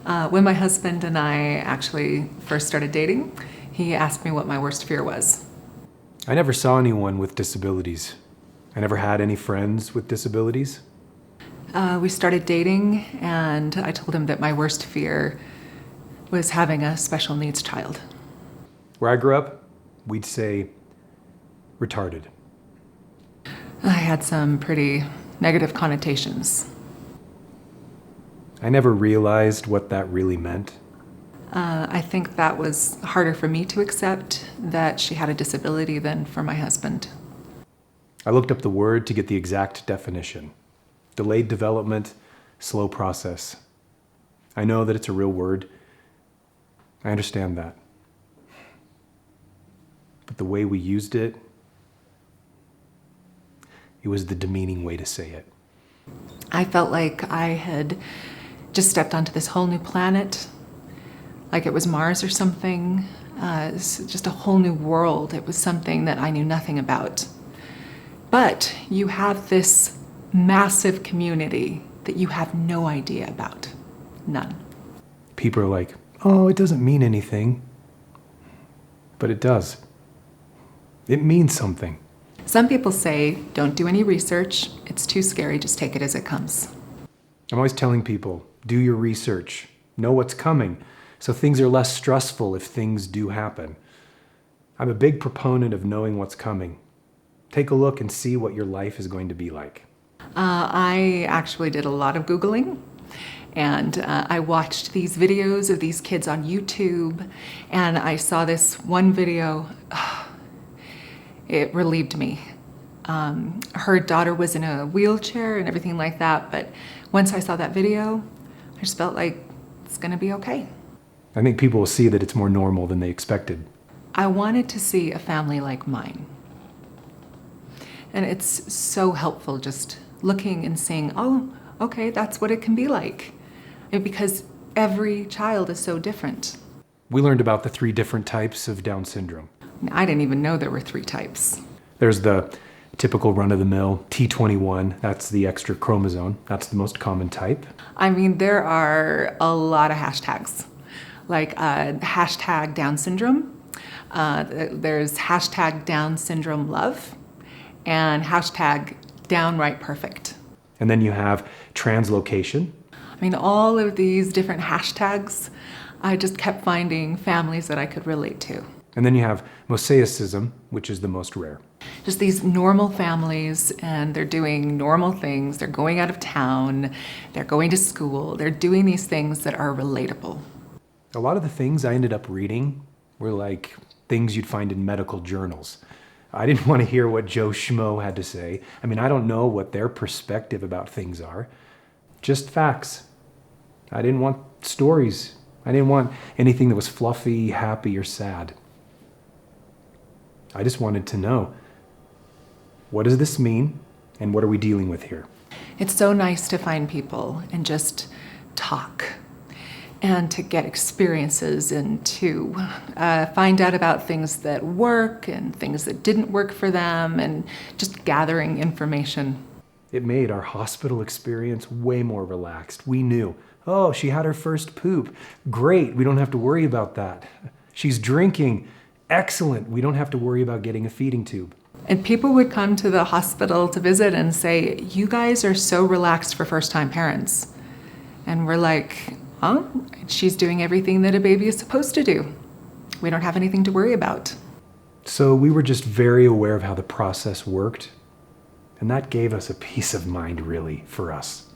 When my husband and I actually first started dating, he asked me what my worst fear was. I never saw anyone with disabilities. I never had any friends with disabilities. We started dating, and I told him that my worst fear was having a special needs child. Where I grew up, we'd say retarded. I had some pretty negative connotations. I never realized what that really meant. I think that was harder for me to accept, that she had a disability, than for my husband. I looked up the word to get the exact definition. Delayed development, slow process. I know that it's a real word. I understand that. But the way we used it, it was the demeaning way to say it. I felt like I had just stepped onto this whole new planet, like it was Mars or something. It's just a whole new world. It was something that I knew nothing about. But you have this massive community that you have no idea about. None. People are like, oh, it doesn't mean anything. But it does. It means something. Some people say, don't do any research. It's too scary. Just take it as it comes. I'm always telling people, do your research. Know what's coming, so things are less stressful if things do happen. I'm a big proponent of knowing what's coming. Take a look and see what your life is going to be like. I actually did a lot of Googling, and I watched these videos of these kids on YouTube, and I saw this one video. It relieved me. Her daughter was in a wheelchair and everything like that, but once I saw that video, I just felt like it's gonna be okay. I think people will see that it's more normal than they expected. I wanted to see a family like mine. And it's so helpful just looking and seeing, oh, okay, that's what it can be like. And because every child is so different. We learned about the 3 different types of Down syndrome. I didn't even know there were 3 types. There's the typical run-of-the-mill T21, that's the extra chromosome. That's the most common type. I mean, there are a lot of hashtags, like hashtag Down syndrome. There's hashtag Down syndrome love and hashtag downright perfect. And then you have translocation. I mean, all of these different hashtags, I just kept finding families that I could relate to. And then you have mosaicism, which is the most rare. Just these normal families, and they're doing normal things. They're going out of town, they're going to school, they're doing these things that are relatable. A lot of the things I ended up reading were like things you'd find in medical journals. I didn't want to hear what Joe Schmo had to say. I mean, I don't know what their perspective about things are. Just facts. I didn't want stories. I didn't want anything that was fluffy, happy, or sad. I just wanted to know, what does this mean, and what are we dealing with here? It's so nice to find people and just talk, and to get experiences, and to find out about things that work and things that didn't work for them, and just gathering information. It made our hospital experience way more relaxed. We knew, oh, she had her first poop. Great, we don't have to worry about that. She's drinking. Excellent, we don't have to worry about getting a feeding tube. And people would come to the hospital to visit and say, you guys are so relaxed for first-time parents. And we're like, oh, she's doing everything that a baby is supposed to do. We don't have anything to worry about. So we were just very aware of how the process worked, and that gave us a peace of mind, really, for us.